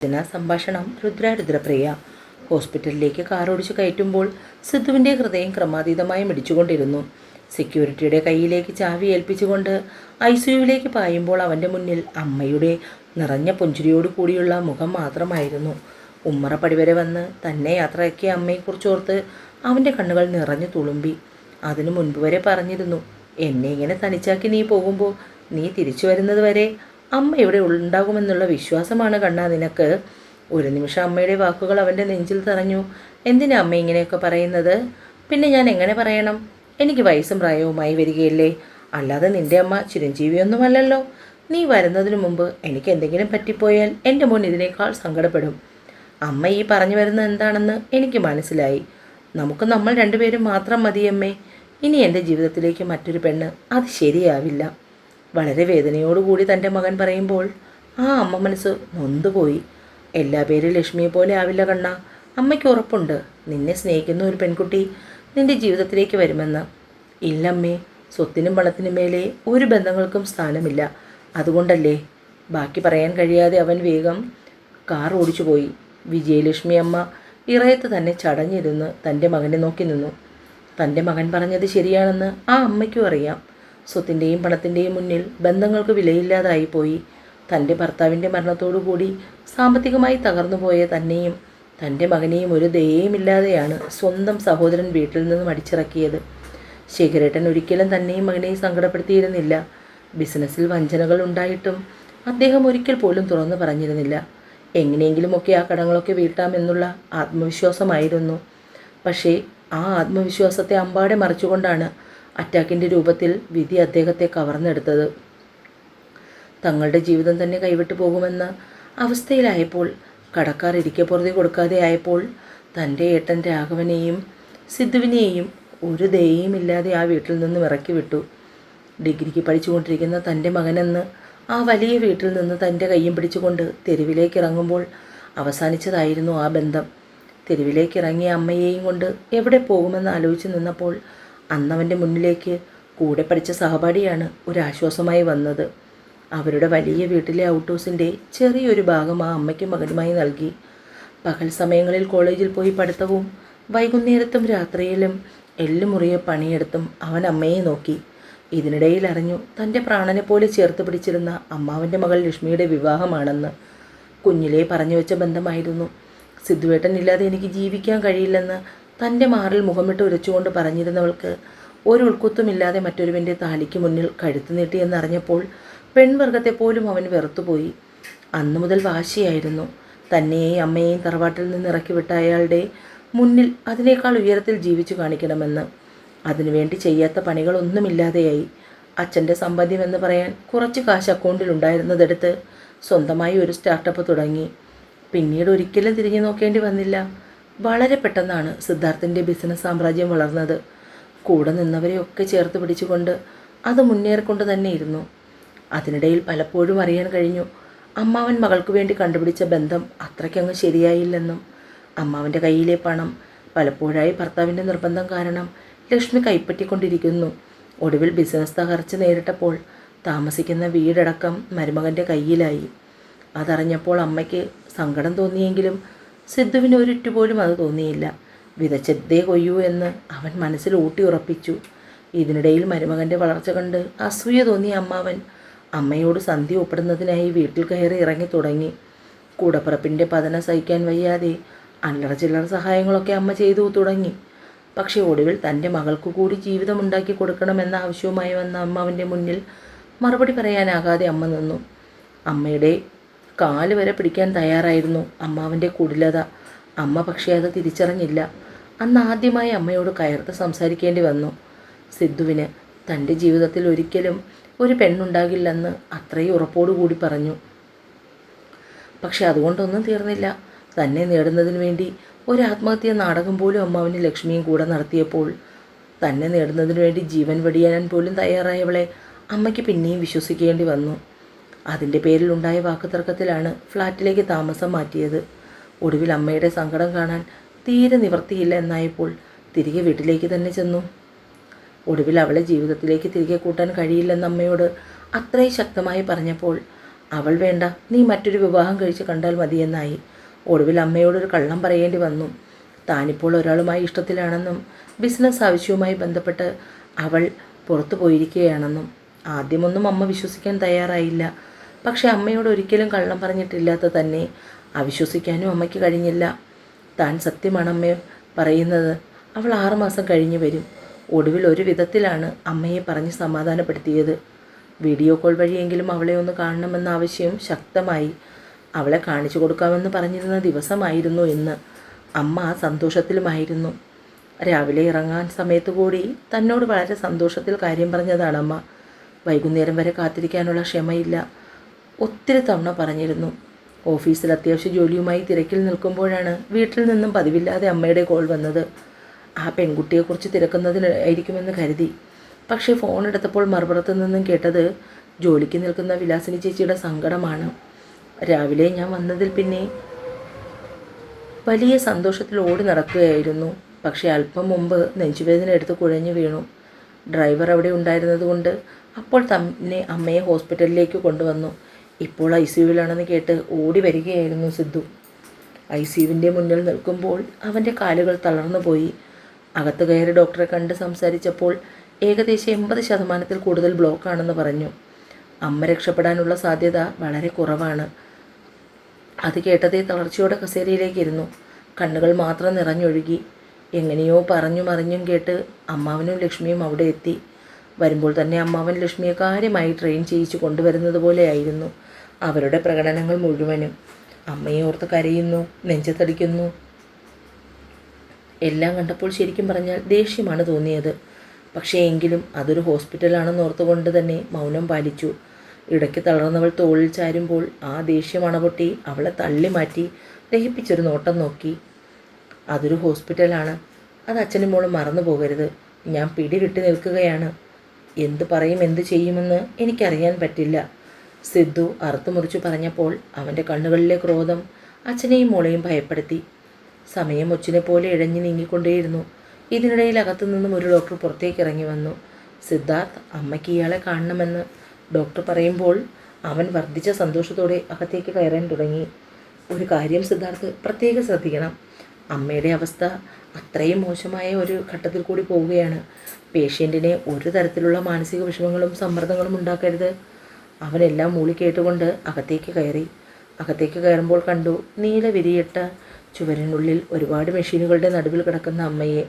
രചനാ സംഭാഷണം രുദ്രപ്രിയ. ഹോസ്പിറ്റലിലേക്ക് കാറോടിച്ച് കയറ്റുമ്പോൾ സിദ്ധുവിൻ്റെ ഹൃദയം ക്രമാതീതമായി മിടിച്ചുകൊണ്ടിരുന്നു. സെക്യൂരിറ്റിയുടെ കയ്യിലേക്ക് ചാവി ഏൽപ്പിച്ചുകൊണ്ട് ICUവിലേക്ക് പായുമ്പോൾ അവൻ്റെ മുന്നിൽ അമ്മയുടെ നിറഞ്ഞ പുഞ്ചിരിയോടു കൂടിയുള്ള മുഖം മാത്രമായിരുന്നു. ഉമ്മറപ്പടി വരെ വന്ന് തന്നെ യാത്രയാക്കിയ അമ്മയെക്കുറിച്ചോർത്ത് അവൻ്റെ കണ്ണുകൾ നിറഞ്ഞു തുളുമ്പി. അതിനു മുൻപ് വരെ പറഞ്ഞിരുന്നു, എന്നെ ഇങ്ങനെ തനിച്ചാക്കി നീ പോകുമ്പോൾ നീ തിരിച്ചു വരുന്നത് വരെ അമ്മ ഇവിടെ ഉണ്ടാകുമെന്നുള്ള വിശ്വാസമാണ് കണ്ണാ നിനക്ക്. ഒരു നിമിഷം അമ്മയുടെ വാക്കുകൾ അവൻ്റെ നെഞ്ചിൽ തറഞ്ഞു. എന്തിനാ അമ്മ ഇങ്ങനെയൊക്കെ പറയുന്നത്? പിന്നെ ഞാൻ എങ്ങനെ പറയണം? എനിക്ക് വയസ്സും പ്രായവുമായി വരികയല്ലേ, അല്ലാതെ നിൻ്റെ അമ്മ ചിരഞ്ജീവിയൊന്നുമല്ലല്ലോ. നീ വരുന്നതിന് മുമ്പ് എനിക്ക് എന്തെങ്കിലും പറ്റിപ്പോയാൽ എൻ്റെ മോൻ ഇതിനേക്കാൾ സങ്കടപ്പെടും. അമ്മ ഈ പറഞ്ഞു വരുന്നത് എന്താണെന്ന് എനിക്ക് മനസ്സിലായി. നമുക്ക് നമ്മൾ രണ്ടുപേരും മാത്രം മതിയമ്മേ. ഇനി എൻ്റെ ജീവിതത്തിലേക്ക് മറ്റൊരു പെണ്ണ്, അത് ശരിയാവില്ല. വളരെ വേദനയോടുകൂടി തൻ്റെ മകൻ പറയുമ്പോൾ ആ അമ്മ മനസ്സ് നൊന്തുപോയി. എല്ലാ പേരും ലക്ഷ്മിയെ പോലെ ആവില്ല കണ്ണ. അമ്മയ്ക്ക് ഉറപ്പുണ്ട്, നിന്നെ സ്നേഹിക്കുന്ന ഒരു പെൺകുട്ടി നിൻ്റെ ജീവിതത്തിലേക്ക് വരുമെന്ന്. ഇല്ലമ്മേ, സ്വത്തിനും പണത്തിനും മേലെ ഒരു ബന്ധങ്ങൾക്കും സ്ഥാനമില്ല. അതുകൊണ്ടല്ലേ. ബാക്കി പറയാൻ കഴിയാതെ അവൻ വേഗം കാർ ഓടിച്ചു പോയി. വിജയലക്ഷ്മി അമ്മ ഇറയത്ത് തന്നെ ചടഞ്ഞിരുന്ന് തൻ്റെ മകനെ നോക്കി നിന്നു. തൻ്റെ മകൻ പറഞ്ഞത് ശരിയാണെന്ന് ആ അമ്മയ്ക്കും അറിയാം. സ്വത്തിൻ്റെയും പണത്തിൻ്റെയും മുന്നിൽ ബന്ധങ്ങൾക്ക് വിലയില്ലാതായിപ്പോയി. തൻ്റെ ഭർത്താവിൻ്റെ മരണത്തോടുകൂടി സാമ്പത്തികമായി തകർന്നുപോയ തന്നെയും തൻ്റെ മകനെയും ഒരു ദയയുമില്ലാതെയാണ് സ്വന്തം സഹോദരൻ വീട്ടിൽ നിന്നും അടിച്ചിറക്കിയത്. ശേഖരേട്ടൻ ഒരിക്കലും തന്നെയും മകനെയും സങ്കടപ്പെടുത്തിയിരുന്നില്ല. ബിസിനസ്സിൽ വഞ്ചനകൾ ഉണ്ടായിട്ടും അദ്ദേഹം ഒരിക്കൽ പോലും തുറന്നു പറഞ്ഞിരുന്നില്ല. എങ്ങനെയെങ്കിലുമൊക്കെ ആ കടങ്ങളൊക്കെ വീട്ടാമെന്നുള്ള ആത്മവിശ്വാസമായിരുന്നു. പക്ഷേ ആ ആത്മവിശ്വാസത്തെ അമ്പാടെ മറിച്ചുകൊണ്ടാണ് അറ്റാക്കിൻ്റെ രൂപത്തിൽ വിധി അദ്ദേഹത്തെ കവർന്നെടുത്തത്. തങ്ങളുടെ ജീവിതം തന്നെ കൈവിട്ടു പോകുമെന്ന അവസ്ഥയിലായപ്പോൾ, കടക്കാർ ഇരിക്കപ്പുറതി കൊടുക്കാതെ ആയപ്പോൾ, തൻ്റെ ഏട്ടൻ രാഘവനെയും സിദ്ധുവിനെയും ഒരു ദയയുമില്ലാതെ ആ വീട്ടിൽ നിന്നും ഇറക്കി വിട്ടു. ഡിഗ്രിക്ക് പഠിച്ചുകൊണ്ടിരിക്കുന്ന തൻ്റെ മകനെന്ന് ആ വലിയ വീട്ടിൽ നിന്ന് തൻ്റെ കയ്യും പിടിച്ചുകൊണ്ട് തെരുവിലേക്ക് ഇറങ്ങുമ്പോൾ അവസാനിച്ചതായിരുന്നു ആ ബന്ധം. തെരുവിലേക്ക് ഇറങ്ങിയ അമ്മയെയും കൊണ്ട് എവിടെ പോകുമെന്ന് ആലോചിച്ച് നിന്നപ്പോൾ അന്നവൻ്റെ മുന്നിലേക്ക് കൂടെ പഠിച്ച സഹപാഠിയാണ് ഒരാശ്വാസമായി വന്നത്. അവരുടെ വലിയ വീട്ടിലെ ഔട്ട് ഹൗസിൻ്റെ ചെറിയൊരു ഭാഗം ആ അമ്മയ്ക്കും മകനുമായി നൽകി. പകൽ സമയങ്ങളിൽ കോളേജിൽ പോയി പഠിത്തവും വൈകുന്നേരത്തും രാത്രിയിലും എല്ലുമുറിയെ പണിയെടുത്തും അവൻ അമ്മയെ നോക്കി. ഇതിനിടയിൽ അറിഞ്ഞു തൻ്റെ പ്രാണനെ പോലെ ചേർത്ത് പിടിച്ചിരുന്ന അമ്മാവൻ്റെ മകൾ ലക്ഷ്മിയുടെ വിവാഹമാണെന്ന്. കുഞ്ഞിലേ പറഞ്ഞു വെച്ച ബന്ധമായിരുന്നു. സിദ്ധുവേട്ടനില്ലാതെ എനിക്ക് ജീവിക്കാൻ കഴിയില്ലെന്ന് തൻ്റെ മാറിൽ മുഖമിട്ട് ഉരച്ചുകൊണ്ട് പറഞ്ഞിരുന്നവൾക്ക് ഒരു ഉൾക്കുത്തുമില്ലാതെ മറ്റൊരുവൻ്റെ താലിക്ക് മുന്നിൽ കഴുത്ത് നീട്ടിയെന്നറിഞ്ഞപ്പോൾ പെൺവർഗത്തെപ്പോലും അവൻ വെറുത്തുപോയി. അന്നു മുതൽ വാശിയായിരുന്നു. തന്നെയും അമ്മയെയും തറവാട്ടിൽ നിന്ന് ഇറക്കി വിട്ട അയാളുടെ മുന്നിൽ അതിനേക്കാൾ ഉയരത്തിൽ ജീവിച്ചു കാണിക്കണമെന്ന്. അതിനുവേണ്ടി ചെയ്യാത്ത പണികളൊന്നുമില്ലാതെയായി. അച്ഛൻ്റെ സമ്പാദ്യമെന്ന് പറയാൻ കുറച്ച് കാശ് അക്കൗണ്ടിലുണ്ടായിരുന്നതെടുത്ത് സ്വന്തമായി ഒരു സ്റ്റാർട്ടപ്പ് തുടങ്ങി. പിന്നീട് ഒരിക്കലും തിരിഞ്ഞു നോക്കേണ്ടി വന്നില്ല. വളരെ പെട്ടെന്നാണ് സിദ്ധാർത്ഥിൻ്റെ ബിസിനസ് സാമ്രാജ്യം വളർന്നത്. കൂടെ നിന്നവരെയൊക്കെ ചേർത്ത് പിടിച്ചുകൊണ്ട് അത് മുന്നേറിക്കൊണ്ട് തന്നെ ഇരുന്നു. അതിനിടയിൽ പലപ്പോഴും അറിയാൻ കഴിഞ്ഞു, അമ്മാവൻ മകൾക്ക് വേണ്ടി കണ്ടുപിടിച്ച ബന്ധം അത്രയ്ക്കങ്ങ് ശരിയായില്ലെന്നും. അമ്മാവൻ്റെ കയ്യിലെ പണം പലപ്പോഴായി ഭർത്താവിൻ്റെ നിർബന്ധം കാരണം ലക്ഷ്മി കൈപ്പറ്റിക്കൊണ്ടിരിക്കുന്നു. ഒടുവിൽ ബിസിനസ് തകർച്ച നേരിട്ടപ്പോൾ താമസിക്കുന്ന വീടടക്കം മരുമകൻ്റെ കയ്യിലായി. അതറിഞ്ഞപ്പോൾ അമ്മയ്ക്ക് സങ്കടം തോന്നിയെങ്കിലും സിദ്ധുവിന് ഒരിറ്റുപോലും അത് തോന്നിയില്ല. വിതച്ചതേ കൊയ്യൂ എന്ന് അവൻ മനസ്സിൽ ഊട്ടി ഉറപ്പിച്ചു. ഇതിനിടയിൽ മരുമകൻ്റെ വളർച്ച കണ്ട് അസൂയ തോന്നിയ അമ്മാവൻ അമ്മയോട് സന്ധ്യ ഒപ്പിടുന്നതിനായി വീട്ടിൽ കയറി ഇറങ്ങി തുടങ്ങി. കൂടപ്പിറപ്പിൻ്റെ പതനം സഹിക്കാൻ വയ്യാതെ അല്ലറ ചില്ലറ സഹായങ്ങളൊക്കെ അമ്മ ചെയ്തു തുടങ്ങി. പക്ഷേ ഒടുവിൽ തൻ്റെ മകൾക്ക് കൂടി ജീവിതമുണ്ടാക്കി കൊടുക്കണമെന്ന ആവശ്യവുമായി വന്ന അമ്മാവൻ്റെ മുന്നിൽ മറുപടി പറയാനാകാതെ അമ്മ നിന്നു. അമ്മയുടെ കാല് വരെ പിടിക്കാൻ തയ്യാറായിരുന്നു അമ്മാവൻ്റെ കുടിലത. അമ്മ പക്ഷേ അത് തിരിച്ചറിഞ്ഞില്ല. അന്ന് ആദ്യമായി അമ്മയോട് കയർത്ത് സംസാരിക്കേണ്ടി വന്നു. സിദ്ധുവിന് തൻ്റെ ജീവിതത്തിൽ ഒരിക്കലും ഒരു പെണ്ണുണ്ടാകില്ലെന്ന് അത്രയും ഉറപ്പോടുകൂടി പറഞ്ഞു. പക്ഷെ അതുകൊണ്ടൊന്നും തീർന്നില്ല. തന്നെ നേടുന്നതിന് വേണ്ടി ഒരു ആത്മഹത്യാ നാടകം പോലും അമ്മാവന് ലക്ഷ്മിയും കൂടെ നടത്തിയപ്പോൾ തന്നെ നേടുന്നതിന് വേണ്ടി ജീവൻ വെടിയാൻ പോലും തയ്യാറായവളെ അമ്മയ്ക്ക് പിന്നെയും വിശ്വസിക്കേണ്ടി വന്നു. അതിൻ്റെ പേരിലുണ്ടായ വാക്കുതർക്കത്തിലാണ് ഫ്ലാറ്റിലേക്ക് താമസം മാറ്റിയത്. ഒടുവിൽ അമ്മയുടെ സങ്കടം കാണാൻ തീരെ നിവൃത്തിയില്ല എന്നായപ്പോൾ തിരികെ വീട്ടിലേക്ക് തന്നെ ചെന്നു. ഒടുവിൽ അവളെ ജീവിതത്തിലേക്ക് തിരികെ കൂട്ടാൻ കഴിയില്ലെന്ന് അമ്മയോട് അത്രയും ശക്തമായി പറഞ്ഞപ്പോൾ അവൾ വേണ്ട, നീ മറ്റൊരു വിവാഹം കഴിച്ച് കണ്ടാൽ മതിയെന്നായി. ഒടുവിൽ അമ്മയോടൊരു കള്ളം പറയേണ്ടി വന്നു. താനിപ്പോൾ ഒരാളുമായി ഇഷ്ടത്തിലാണെന്നും ബിസിനസ് ആവശ്യവുമായി ബന്ധപ്പെട്ട് അവൾ പുറത്തു പോയിരിക്കുകയാണെന്നും. ആദ്യമൊന്നും അമ്മ വിശ്വസിക്കാൻ തയ്യാറായില്ല. പക്ഷെ അമ്മയോട് ഒരിക്കലും കള്ളം പറഞ്ഞിട്ടില്ലാത്ത തന്നെ അവിശ്വസിക്കാനും അമ്മയ്ക്ക് കഴിഞ്ഞില്ല. താൻ സത്യമാണ് അമ്മ പറയുന്നത്, അവൾ 6 മാസം കഴിഞ്ഞു വരും. ഒടുവിൽ ഒരു വിധത്തിലാണ് അമ്മയെ പറഞ്ഞ് സമാധാനപ്പെടുത്തിയത്. വീഡിയോ കോൾ വഴിയെങ്കിലും അവളെ ഒന്ന് കാണണമെന്ന ആവശ്യം ശക്തമായി. അവളെ കാണിച്ചു കൊടുക്കാമെന്ന് പറഞ്ഞിരുന്ന ദിവസമായിരുന്നു ഇന്ന്. അമ്മ സന്തോഷത്തിലുമായിരുന്നു. രാവിലെ ഇറങ്ങാൻ സമയത്ത് കൂടി തന്നോട് വളരെ സന്തോഷത്തിൽ കാര്യം പറഞ്ഞതാണ് അമ്മ. വൈകുന്നേരം വരെ കാത്തിരിക്കാനുള്ള ക്ഷമയില്ല. ഒത്തിരി തവണ പറഞ്ഞിരുന്നു. ഓഫീസിൽ അത്യാവശ്യ ജോലിയുമായി തിരക്കിൽ നിൽക്കുമ്പോഴാണ് വീട്ടിൽ നിന്നും പതിവില്ലാതെ അമ്മയുടെ കോൾ വന്നത്. ആ പെൺകുട്ടിയെക്കുറിച്ച് തിരക്കുന്നതിനായിരിക്കുമെന്ന് കരുതി. പക്ഷേ ഫോൺ എടുത്തപ്പോൾ മറുപുറത്തു നിന്നും കേട്ടത് ജോലിക്ക് നിൽക്കുന്ന വിലാസിനി ചേച്ചിയുടെ സങ്കടമാണ്. രാവിലെ ഞാൻ വന്നതിൽ പിന്നെ വലിയ സന്തോഷത്തിൽ ഓടി നടക്കുകയായിരുന്നു. പക്ഷേ അല്പം മുമ്പ് നെഞ്ചുവേദന എടുത്ത് കുഴഞ്ഞു വീണു. ഡ്രൈവർ അവിടെ ഉണ്ടായിരുന്നതുകൊണ്ട് അപ്പോൾ തന്നെ അമ്മയെ ഹോസ്പിറ്റലിലേക്ക് കൊണ്ടുവന്നു. ഇപ്പോൾ ICUവിലാണെന്ന് കേട്ട് ഓടി വരികയായിരുന്നു സിദ്ധു. ICUവിൻ്റെ മുന്നിൽ നിൽക്കുമ്പോൾ അവൻ്റെ കാലുകൾ തളർന്നു പോയി. അകത്ത് കയറി ഡോക്ടറെ കണ്ട് സംസാരിച്ചപ്പോൾ ഏകദേശം 80% കൂടുതൽ ബ്ലോക്കാണെന്ന് പറഞ്ഞു. അമ്മ രക്ഷപ്പെടാനുള്ള സാധ്യത വളരെ കുറവാണ്. അത് കേട്ടതേ തളർച്ചയോടെ കസേരയിലേക്ക് ഇരുന്നു. കണ്ണുകൾ മാത്രം നിറഞ്ഞൊഴുകി. എങ്ങനെയോ പറഞ്ഞു മറിഞ്ഞും കേട്ട് അമ്മാവനും ലക്ഷ്മിയും അവിടെ എത്തി. വരുമ്പോൾ തന്നെ അമ്മാവൻ ലക്ഷ്മിയെ കാര്യമായി ട്രെയിൻ ചെയ്യിച്ചു കൊണ്ടുവരുന്നത് പോലെയായിരുന്നു അവരുടെ പ്രകടനങ്ങൾ മുഴുവനും. അമ്മയെ ഓർത്ത് കരയുന്നു, നെഞ്ചത്തടിക്കുന്നു. എല്ലാം കണ്ടപ്പോൾ ശരിക്കും പറഞ്ഞാൽ ദേഷ്യമാണ് തോന്നിയത്. പക്ഷേ എങ്കിലും അതൊരു ഹോസ്പിറ്റലാണെന്ന് ഓർത്തുകൊണ്ട് തന്നെ മൗനം പാലിച്ചു. ഇടയ്ക്ക് തളർന്നവൾ തോളിൽ ചാരുമ്പോൾ ആ ദേഷ്യം അണപൊട്ടി അവളെ തള്ളി മാറ്റി ദഹിപ്പിച്ചൊരു നോട്ടം നോക്കി. അതൊരു ഹോസ്പിറ്റലാണ്, അത് അച്ഛനും മോളും മറന്നു പോകരുത്. ഞാൻ പിടികിട്ടി നിൽക്കുകയാണ്. എന്ത് പറയും എന്ത് ചെയ്യുമെന്ന് എനിക്കറിയാൻ പറ്റില്ല. സിദ്ധു അറുത്തുമുറിച്ചു പറഞ്ഞപ്പോൾ അവൻ്റെ കണ്ണുകളിലെ ക്രോധം അച്ഛനെയും മോളെയും ഭയപ്പെടുത്തി. സമയം ഒച്ചിനെ പോലെ ഇഴഞ്ഞു നീങ്ങിക്കൊണ്ടേയിരുന്നു. ഇതിനിടയിൽ അകത്തു നിന്നും ഒരു ഡോക്ടർ പുറത്തേക്ക് ഇറങ്ങി വന്നു. സിദ്ധാർത്ഥ്, അമ്മയ്ക്ക് ഇയാളെ കാണണമെന്ന് ഡോക്ടർ പറയുമ്പോൾ അവൻ വർദ്ധിച്ച സന്തോഷത്തോടെ അകത്തേക്ക് കയറാൻ തുടങ്ങി. ഒരു കാര്യം സിദ്ധാർത്ഥ് പ്രത്യേകം ശ്രദ്ധിക്കണം. അമ്മയുടെ അവസ്ഥ അത്രയും മോശമായ ഒരു ഘട്ടത്തിൽ കൂടി പോവുകയാണ്. പേഷ്യൻറ്റിനെ ഒരു തരത്തിലുള്ള മാനസിക വിഷമങ്ങളും സമ്മർദ്ദങ്ങളും ഉണ്ടാക്കരുത്. അവനെല്ലാം മൂളി കേട്ടുകൊണ്ട് അകത്തേക്ക് കയറി. അകത്തേക്ക് കയറുമ്പോൾ കണ്ടു നീല വിരിയിട്ട ചുവരിനുള്ളിൽ ഒരുപാട് മെഷീനുകളുടെ നടുവിൽ കിടക്കുന്ന അമ്മയെ.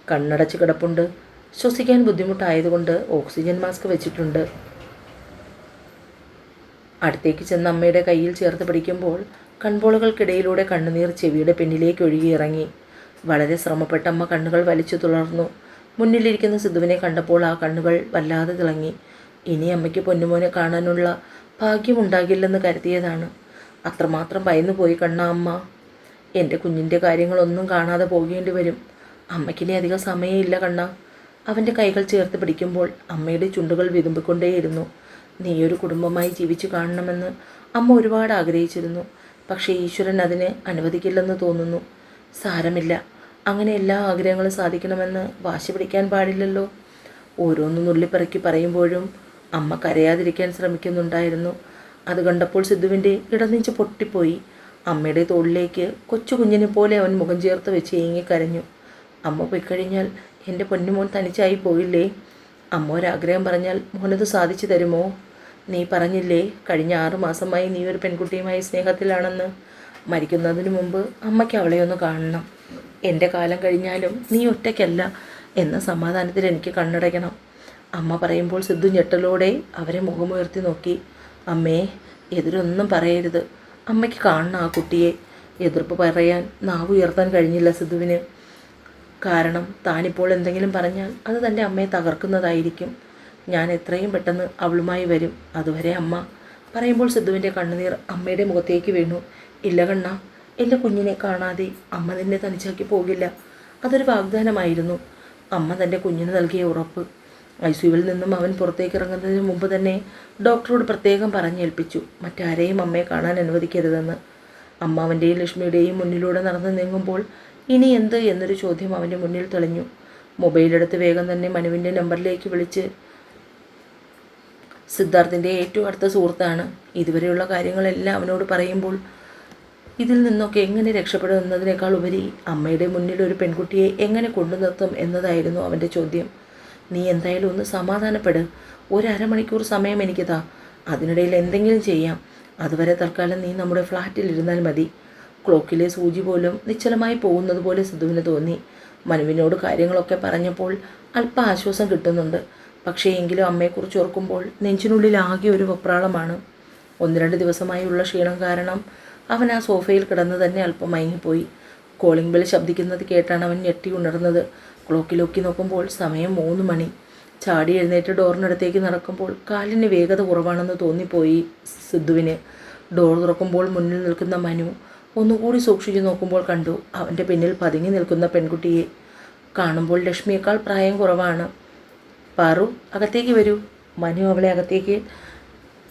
കണ്ണടച്ച് കിടപ്പുണ്ട്. ശ്വസിക്കാൻ ബുദ്ധിമുട്ടായതുകൊണ്ട് ഓക്സിജൻ മാസ്ക് വെച്ചിട്ടുണ്ട്. അടുത്തേക്ക് ചെന്ന് അമ്മയുടെ കയ്യിൽ ചേർത്ത് പിടിക്കുമ്പോൾ കൺപോളകൾക്കിടയിലൂടെ കണ്ണുനീർ ചെവിയുടെ പിന്നിലേക്ക് ഒഴുകിയിറങ്ങി. വളരെ ശ്രമപ്പെട്ട അമ്മ കണ്ണുകൾ വലിച്ചു തുളർന്നു. മുന്നിലിരിക്കുന്ന സിദ്ധുവിനെ കണ്ടപ്പോൾ ആ കണ്ണുകൾ വല്ലാതെ തിളങ്ങി. ഇനി അമ്മയ്ക്ക് പൊന്നുമോനെ കാണാനുള്ള ഭാഗ്യമുണ്ടാകില്ലെന്ന് കരുതിയതാണ്. അത്രമാത്രം ഭയന്നു പോയി കണ്ണ അമ്മ. എൻ്റെ കുഞ്ഞിൻ്റെ കാര്യങ്ങളൊന്നും കാണാതെ പോകേണ്ടി വരും. അമ്മയ്ക്കിനി അധികം സമയമില്ല കണ്ണ. അവൻ്റെ കൈകൾ ചേർത്ത് പിടിക്കുമ്പോൾ അമ്മയുടെ ചുണ്ടുകൾ വിതുമ്പിക്കൊണ്ടേയിരുന്നു. നീയൊരു കുടുംബമായി ജീവിച്ചു കാണണമെന്ന് അമ്മ ഒരുപാട് ആഗ്രഹിച്ചിരുന്നു. പക്ഷേ ഈശ്വരൻ അതിന് അനുവദിക്കില്ലെന്ന് തോന്നുന്നു. സാരമില്ല, അങ്ങനെ എല്ലാ ആഗ്രഹങ്ങളും സാധിക്കണമെന്ന് വാശി പിടിക്കാൻ പാടില്ലല്ലോ. ഓരോന്ന് നുള്ളിപ്പറക്കി പറയുമ്പോഴും അമ്മ കരയാതിരിക്കാൻ ശ്രമിക്കുന്നുണ്ടായിരുന്നു. അത് കണ്ടപ്പോൾ സിദ്ധുവിൻ്റെ ഇടനെഞ്ച് പൊട്ടിപ്പോയി. അമ്മയുടെ തോളിലേക്ക് കൊച്ചു കുഞ്ഞിനെ പോലെ അവൻ മുഖം ചേർത്ത് വെച്ച് ഏങ്ങിക്കരഞ്ഞു. അമ്മ പോയിക്കഴിഞ്ഞാൽ എൻ്റെ പൊന്നുമോൻ തനിച്ചായി പോയില്ലേ? അമ്മ ഒരാഗ്രഹം പറഞ്ഞാൽ മോനത് സാധിച്ചു തരുമോ? നീ പറഞ്ഞില്ലേ കഴിഞ്ഞ 6 മാസമായി നീ ഒരു പെൺകുട്ടിയുമായി സ്നേഹത്തിലാണെന്ന്. മരിക്കുന്നതിന് മുമ്പ് അമ്മയ്ക്ക് അവളെ ഒന്ന് കാണണം. എൻ്റെ കാലം കഴിഞ്ഞാലും നീ ഒറ്റയ്ക്കല്ല എന്ന സമാധാനത്തിൽ എനിക്ക് കണ്ണടയ്ക്കണം. അമ്മ പറയുമ്പോൾ സിദ്ധു ഞെട്ടലോടെ അവരെ മുഖമുയർത്തി നോക്കി. അമ്മേ, എതിരൊന്നും പറയരുത്. അമ്മയ്ക്ക് കാണണം ആ കുട്ടിയെ. എതിർപ്പ് പറയാൻ നാവ് ഉയർത്താൻ കഴിഞ്ഞില്ല സിദ്ധുവിന്. കാരണം താനിപ്പോൾ എന്തെങ്കിലും പറഞ്ഞാൽ അത് തൻ്റെ അമ്മയെ തകർക്കുന്നതായിരിക്കും. ഞാൻ എത്രയും പെട്ടെന്ന് അവളുമായി വരും. അതുവരെ അമ്മ. പറയുമ്പോൾ സിദ്ധുവിൻ്റെ കണ്ണുനീർ അമ്മയുടെ മുഖത്തേക്ക് വീണു. ഇല്ല കണ്ണ, എൻ്റെ കുഞ്ഞിനെ കാണാതെ അമ്മ നിന്നെ തനിച്ചാക്കി പോകില്ല. അതൊരു വാഗ്ദാനമായിരുന്നു. അമ്മ തൻ്റെ കുഞ്ഞിന് നൽകിയ ഉറപ്പ്. ICUവിൽ നിന്നും അവൻ പുറത്തേക്ക് ഇറങ്ങുന്നതിന് മുമ്പ് തന്നെ ഡോക്ടറോട് പ്രത്യേകം പറഞ്ഞേൽപ്പിച്ചു മറ്റാരെയും അമ്മയെ കാണാൻ അനുവദിക്കരുതെന്ന്. അമ്മാവൻ്റെയും ലക്ഷ്മിയുടെയും മുന്നിലൂടെ നടന്നു നീങ്ങുമ്പോൾ ഇനി എന്ത് എന്നൊരു ചോദ്യം അവൻ്റെ മുന്നിൽ തെളിഞ്ഞു. മൊബൈലെടുത്ത് വേഗം തന്നെ മനുവിൻ്റെ നമ്പറിലേക്ക് വിളിച്ച് സിദ്ധാർത്ഥിൻ്റെ ഏറ്റവും അടുത്ത സുഹൃത്താണ്. ഇതുവരെയുള്ള കാര്യങ്ങളെല്ലാം അവനോട് പറയുമ്പോൾ ഇതിൽ നിന്നൊക്കെ എങ്ങനെ രക്ഷപ്പെടും എന്നതിനേക്കാൾ ഉപരി അമ്മയുടെ മുന്നിൽ ഒരു പെൺകുട്ടിയെ എങ്ങനെ കൊണ്ടു നിർത്തും എന്നതായിരുന്നു അവൻ്റെ ചോദ്യം. നീ എന്തായാലും ഒന്ന് സമാധാനപ്പെട്. ഒരു അരമണിക്കൂർ സമയം എനിക്ക് താ. അതിനിടയിൽ എന്തെങ്കിലും ചെയ്യാം. അതുവരെ തൽക്കാലം നീ നമ്മുടെ ഫ്ലാറ്റിൽ ഇരുന്നാൽ മതി. ക്ലോക്കിലെ സൂചി പോലും നിശ്ചലമായി പോകുന്നത് പോലെ സിദ്ധുവിന് തോന്നി. മനുവിനോട് കാര്യങ്ങളൊക്കെ പറഞ്ഞപ്പോൾ അല്പം ആശ്വാസം കിട്ടുന്നുണ്ട്. പക്ഷേ എങ്കിലും അമ്മയെക്കുറിച്ച് ഓർക്കുമ്പോൾ നെഞ്ചിനുള്ളിൽ ആകെ ഒരു വെപ്രാളമാണ്. 1-2 ദിവസമായുള്ള ക്ഷീണം കാരണം അവൻ ആ സോഫയിൽ കിടന്ന് തന്നെ അല്പം മയങ്ങിപ്പോയി. കോളിംഗ് ബെൽ ശബ്ദിക്കുന്നത് കേട്ടാണ് അവൻ ഞെട്ടി ഉണർന്നത്. ക്ലോക്കിലൊക്കി നോക്കുമ്പോൾ സമയം 3 മണി. ചാടി എഴുന്നേറ്റ് ഡോറിനടുത്തേക്ക് നടക്കുമ്പോൾ കാലിന് വേഗത കുറവാണെന്ന് തോന്നിപ്പോയി സിദ്ധുവിന്. ഡോർ തുറക്കുമ്പോൾ മുന്നിൽ നിൽക്കുന്ന മനു. ഒന്നുകൂടി സൂക്ഷിച്ചു നോക്കുമ്പോൾ കണ്ടു അവൻ്റെ പിന്നിൽ പതുങ്ങി നിൽക്കുന്ന പെൺകുട്ടിയെ. കാണുമ്പോൾ ലക്ഷ്മിയേക്കാൾ പ്രായം കുറവാണ്. പാറു, അകത്തേക്ക് വരൂ. മനു അവളെ അകത്തേക്ക്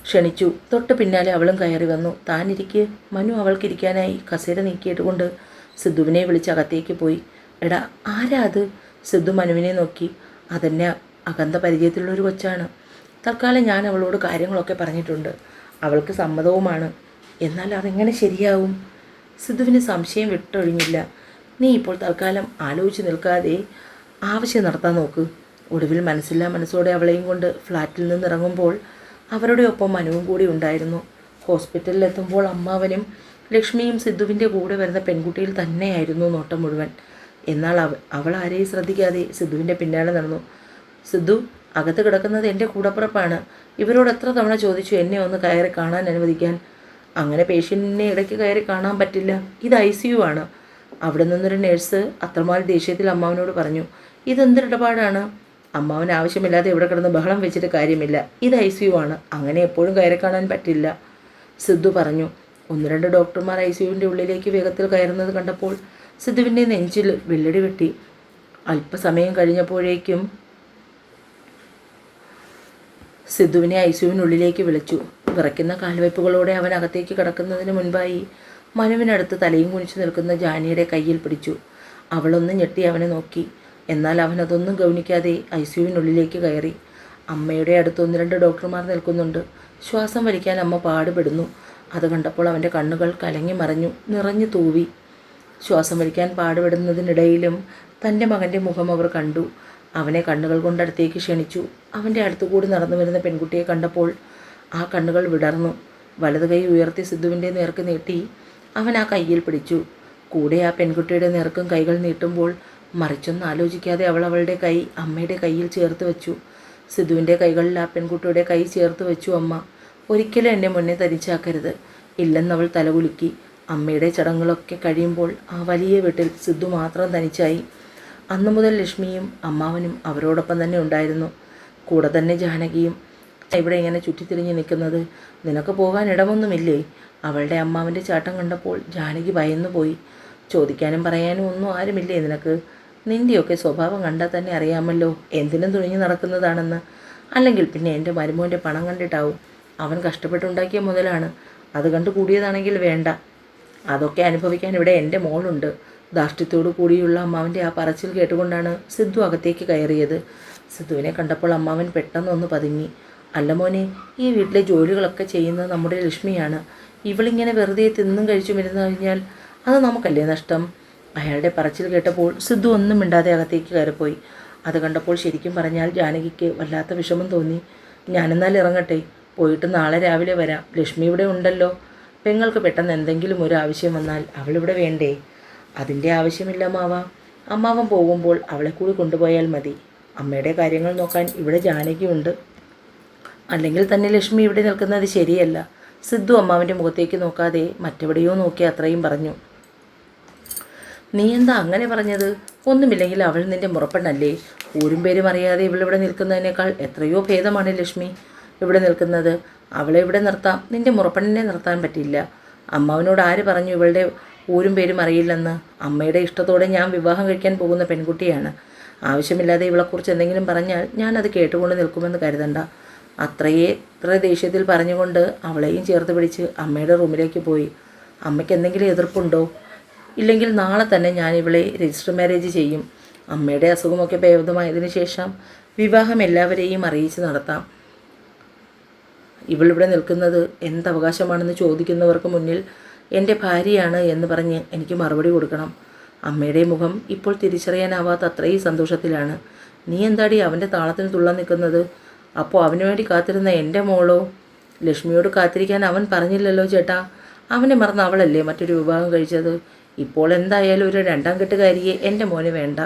ക്ഷണിച്ചു. തൊട്ട് പിന്നാലെ അവളും കയറി വന്നു. താനിരിക്ക്. മനു അവൾക്കിരിക്കാനായി കസേര നീക്കിയിട്ടുകൊണ്ട് സിദ്ധുവിനെ വിളിച്ച് അകത്തേക്ക് പോയി. എടാ, ആരാ അത്? സിദ്ധു മനുവിനെ നോക്കി. അതെന്നെ അകന്ത പരിചയത്തിലുള്ളൊരു കൊച്ചാണ്. തൽക്കാലം ഞാൻ അവളോട് കാര്യങ്ങളൊക്കെ പറഞ്ഞിട്ടുണ്ട്. അവൾക്ക് സമ്മതവുമാണ്. എന്നാൽ അതെങ്ങനെ ശരിയാവും? സിദ്ധുവിന് സംശയം വിട്ടൊഴിഞ്ഞില്ല. നീ ഇപ്പോൾ തൽക്കാലം ആലോചിച്ച് നിൽക്കാതെ ആവശ്യം നടത്താൻ നോക്ക്. ഒടുവിൽ മനസ്സില്ലാ മനസ്സോടെ അവളെയും കൊണ്ട് ഫ്ലാറ്റിൽ നിന്നിറങ്ങുമ്പോൾ അവരുടെ ഒപ്പം മനുവും കൂടി ഉണ്ടായിരുന്നു. ഹോസ്പിറ്റലിലെത്തുമ്പോൾ അമ്മാവനും ലക്ഷ്മിയും സിദ്ധുവിൻ്റെ കൂടെ വരുന്ന പെൺകുട്ടിയിൽ തന്നെയായിരുന്നു നോട്ടം മുഴുവൻ. എന്നാൽ അവൾ ആരെയും ശ്രദ്ധിക്കാതെ സിദ്ധുവിൻ്റെ പിന്നാലെ നടന്നു. സിദ്ധു, അകത്ത് കിടക്കുന്നത് എൻ്റെ കൂടപ്പിറപ്പാണ്. ഇവരോട് എത്ര തവണ ചോദിച്ചു എന്നെ ഒന്ന് കയറി കാണാൻ അനുവദിക്കാൻ. അങ്ങനെ പേഷ്യൻറ്റിനെ ഇടയ്ക്ക് കയറി കാണാൻ പറ്റില്ല. ഇത് ICU ആണ്. അവിടെ നിന്നൊരു നേഴ്സ് അത്രമാൽ ദേഷ്യത്തിൽ അമ്മാവനോട് പറഞ്ഞു. ഇതെന്തൊരിടപാടാണ്? അമ്മാവൻ ആവശ്യമില്ലാതെ ഇവിടെ കിടന്ന് ബഹളം വെച്ചിട്ട് കാര്യമില്ല. ഇത് ICU ആണ്. അങ്ങനെ എപ്പോഴും കയറി കാണാൻ പറ്റില്ല, സിദ്ധു പറഞ്ഞു. 1-2 ഡോക്ടർമാർ ICUവിൻ്റെ ഉള്ളിലേക്ക് വേഗത്തിൽ കയറുന്നത് കണ്ടപ്പോൾ സിദ്ധുവിൻ്റെ നെഞ്ചിൽ വെള്ളടി വെട്ടി. അല്പസമയം കഴിഞ്ഞപ്പോഴേക്കും സിദ്ധുവിനെ ICUവിനുള്ളിലേക്ക് വിളിച്ചു. വിറയ്ക്കുന്ന കാൽവയ്പ്പുകളോടെ അവൻ അകത്തേക്ക് കടക്കുന്നതിന് മുൻപായി മനുവിനടുത്ത് തലയും കുനിച്ച് നിൽക്കുന്ന ജാനിയുടെ കയ്യിൽ പിടിച്ചു. അവളൊന്ന് ഞെട്ടി അവനെ നോക്കി. എന്നാൽ അവൻ അതൊന്നും ഗൗനിക്കാതെ ICUവിനുള്ളിലേക്ക് കയറി. അമ്മയുടെ അടുത്ത് 1-2 ഡോക്ടർമാർ നിൽക്കുന്നുണ്ട്. ശ്വാസം വലിക്കാൻ അമ്മ പാടുപെടുന്നു. അത് കണ്ടപ്പോൾ അവൻ്റെ കണ്ണുകൾ കലങ്ങി മറഞ്ഞു, നിറഞ്ഞു തൂവി. ശ്വാസം വലിക്കാൻ പാടുപെടുന്നതിനിടയിലും തൻ്റെ മകൻ്റെ മുഖം അവർ കണ്ടു. അവനെ കണ്ണുകൾ കൊണ്ടടുത്തേക്ക് ക്ഷണിച്ചു. അവൻ്റെ അടുത്തുകൂടി നടന്നു വരുന്ന പെൺകുട്ടിയെ കണ്ടപ്പോൾ ആ കണ്ണുകൾ വിടർന്നു. വലത് കൈ ഉയർത്തി സിദ്ധുവിൻ്റെ നേർക്ക് നീട്ടി അവൻ ആ കയ്യിൽ പിടിച്ചു. കൂടെ ആ പെൺകുട്ടിയുടെ നേർക്കും കൈകൾ നീട്ടുമ്പോൾ മറിച്ചൊന്നും ആലോചിക്കാതെ അവൾ അവളുടെ കൈ അമ്മയുടെ കയ്യിൽ ചേർത്ത് വെച്ചു. സിദ്ധുവിൻ്റെ കൈകളിൽ ആ പെൺകുട്ടിയുടെ കൈ ചേർത്ത് വെച്ചു അമ്മ. ഒരിക്കലും എന്നെ മുന്നേ തനിച്ചാക്കരുത്. ഇല്ലെന്നവൾ തലകുലുക്കി. അമ്മയുടെ ചടങ്ങുകളൊക്കെ കഴിയുമ്പോൾ ആ വലിയ വീട്ടിൽ സിദ്ധു മാത്രം തനിച്ചായി. അന്നു മുതൽ ലക്ഷ്മിയും അമ്മാവനും അവരോടൊപ്പം തന്നെ ഉണ്ടായിരുന്നു. കൂടെ തന്നെ ജാനകിയും. ഇവിടെ ഇങ്ങനെ ചുറ്റിത്തിരിഞ്ഞ് നിൽക്കുന്നത്, നിനക്ക് പോകാൻ ഇടമൊന്നുമില്ലേ? അവളുടെ അമ്മാവൻ്റെ ചാട്ടം കണ്ടപ്പോൾ ജാനകി ഭയന്നു പോയി. ചോദിക്കാനും പറയാനും ഒന്നും ആരുമില്ലേ നിനക്ക്? നിൻ്റെയൊക്കെ സ്വഭാവം കണ്ടാൽ തന്നെ അറിയാമല്ലോ എന്തിനും തുണിഞ്ഞ് നടക്കുന്നതാണെന്ന്. അല്ലെങ്കിൽ പിന്നെ എൻ്റെ മരുമോൻ്റെ പണം കണ്ടിട്ടാവും. അവൻ കഷ്ടപ്പെട്ടുണ്ടാക്കിയ മുതലാണ്. അത് കണ്ടു കൂടിയതാണെങ്കിൽ വേണ്ട. അതൊക്കെ അനുഭവിക്കാൻ ഇവിടെ എൻ്റെ മോളുണ്ട്. ധാർഷ്ട്യത്തോടു കൂടിയുള്ള അമ്മാവൻ്റെ ആ പറച്ചിൽ കേട്ടുകൊണ്ടാണ് സിദ്ധു അകത്തേക്ക് കയറിയത്. സിദ്ധുവിനെ കണ്ടപ്പോൾ അമ്മാവൻ പെട്ടെന്നൊന്ന് പതുങ്ങി. അല്ല മോനെ, ഈ വീട്ടിലെ ജോലികളൊക്കെ ചെയ്യുന്നത് നമ്മുടെ ലക്ഷ്മിയാണ്. ഇവളിങ്ങനെ വെറുതെ തിന്നും കഴിച്ചും ഇരുന്നു കഴിഞ്ഞാൽ അത് നമുക്കല്ലേ നഷ്ടം? അയാളുടെ പറച്ചിൽ കേട്ടപ്പോൾ സിദ്ധു ഒന്നും മിണ്ടാതെ അകത്തേക്ക് കയറിപ്പോയി. അത് കണ്ടപ്പോൾ ശരിക്കും പറഞ്ഞാൽ ജാനകിക്ക് വല്ലാത്ത വിഷമം തോന്നി. ഞാനെന്നാൽ ഇറങ്ങട്ടെ, പോയിട്ട് നാളെ രാവിലെ വരാം. ലക്ഷ്മി ഇവിടെ ഉണ്ടല്ലോ. പെങ്ങൾക്ക് പെട്ടെന്ന് എന്തെങ്കിലും ഒരു ആവശ്യം വന്നാൽ അവളിവിടെ വേണ്ടേ? അതിൻ്റെ ആവശ്യമില്ല അമ്മാവ. അമ്മാവൻ പോകുമ്പോൾ അവളെ കൂടി കൊണ്ടുപോയാൽ മതി. അമ്മയുടെ കാര്യങ്ങൾ നോക്കാൻ ഇവിടെ ജാനകിയുണ്ട്. അല്ലെങ്കിൽ തന്നെ ലക്ഷ്മി ഇവിടെ നിൽക്കുന്നത് ശരിയല്ല. സിദ്ധു അമ്മാവൻ്റെ മുഖത്തേക്ക് നോക്കാതെ മറ്റെവിടെയോ നോക്കി അത്രയും പറഞ്ഞു. നീ എന്താ അങ്ങനെ പറഞ്ഞത്? ഒന്നുമില്ലെങ്കിൽ അവൾ നിൻ്റെ മുറപ്പെണ്ണല്ലേ? ഊരും പേരും അറിയാതെ ഇവളിവിടെ നിൽക്കുന്നതിനേക്കാൾ എത്രയോ ഭേദമാണ് ലക്ഷ്മി ഇവിടെ നിൽക്കുന്നത്. അവളെ ഇവിടെ നിർത്താം, നിൻ്റെ മുറപ്പെണ്ണിനെ നിർത്താൻ പറ്റില്ല. അമ്മാവനോട് ആര് പറഞ്ഞു ഇവളുടെ ഊരും പേരും അറിയില്ലെന്ന്? അമ്മയുടെ ഇഷ്ടത്തോടെ ഞാൻ വിവാഹം കഴിക്കാൻ പോകുന്ന പെൺകുട്ടിയാണ്. ആവശ്യമില്ലാതെ ഇവളെക്കുറിച്ച് എന്തെങ്കിലും പറഞ്ഞാൽ ഞാനത് കേട്ടുകൊണ്ട് നിൽക്കുമെന്ന് കരുതണ്ട. അത്ര ദേഷ്യത്തിൽ പറഞ്ഞുകൊണ്ട് അവളെയും ചേർത്ത് പിടിച്ച് അമ്മയുടെ റൂമിലേക്ക് പോയി. അമ്മയ്ക്ക് എന്തെങ്കിലും എതിർപ്പുണ്ടോ? ഇല്ലെങ്കിൽ നാളെ തന്നെ ഞാൻ ഇവളെ രജിസ്റ്റർ മാരേജ് ചെയ്യും. അമ്മയുടെ അസുഖമൊക്കെ ഭേദമായതിനു ശേഷം വിവാഹം എല്ലാവരെയും അറിയിച്ച് നടത്താം. ഇവളിവിടെ നിൽക്കുന്നത് എന്തവകാശമാണെന്ന് ചോദിക്കുന്നവർക്ക് മുന്നിൽ എൻ്റെ ഭാര്യയാണ് എന്ന് പറഞ്ഞ് എനിക്ക് മറുപടി കൊടുക്കണം. അമ്മയുടെ മുഖം ഇപ്പോൾ തിരിച്ചറിയാനാവാത്ത അത്രയും സന്തോഷത്തിലാണ്. നീ എന്താടി അവൻ്റെ താളത്തിന് തുള്ളാൻ നിൽക്കുന്നത്? അപ്പോൾ അവന് വേണ്ടി കാത്തിരുന്ന എൻ്റെ മോളോ? ലക്ഷ്മിയോട് കാത്തിരിക്കാൻ അവൻ പറഞ്ഞില്ലല്ലോ ചേട്ടാ. അവനെ മറന്ന് അവളല്ലേ മറ്റൊരു വിവാഹം കഴിച്ചത്. ഇപ്പോൾ എന്തായാലും ഒരു രണ്ടാം കെട്ടുകാരിയെ എൻ്റെ മോന് വേണ്ട.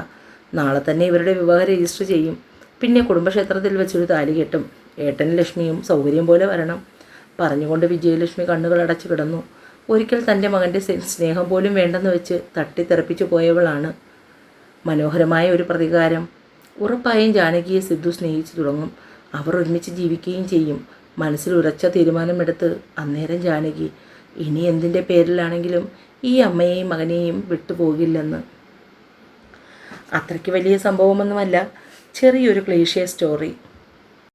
നാളെ തന്നെ ഇവരുടെ വിവാഹം രജിസ്റ്റർ ചെയ്യും. പിന്നെ കുടുംബക്ഷേത്രത്തിൽ വെച്ചൊരു താലി കെട്ടും. ഏട്ടനും ലക്ഷ്മിയും സൗകര്യം പോലെ വരണം. പറഞ്ഞുകൊണ്ട് വിജയലക്ഷ്മി കണ്ണുകൾ അടച്ചു കിടന്നു. ഒരിക്കൽ തൻ്റെ മകൻ്റെ സ്നേഹം പോലും വേണ്ടെന്ന് വെച്ച് തട്ടിത്തെറിപ്പിച്ചു പോയവളാണ്. മനോഹരമായ ഒരു പ്രതികാരം. ഉറപ്പായും ജാനകിയെ സിദ്ധു സ്നേഹിച്ചു തുടങ്ങും. അവർ ഒരുമിച്ച് ജീവിക്കുകയും ചെയ്യും. മനസ്സിൽ ഉറച്ച തീരുമാനമെടുത്ത് അന്നേരം ജാനകി ഇനി എന്തിൻ്റെ പേരിലാണെങ്കിലും ഈ അമ്മയെയും മകനെയും വിട്ടുപോകില്ലെന്ന്. അത്രയ്ക്ക് വലിയ സംഭവമൊന്നുമല്ല, ചെറിയൊരു ക്ലീഷേ സ്റ്റോറി.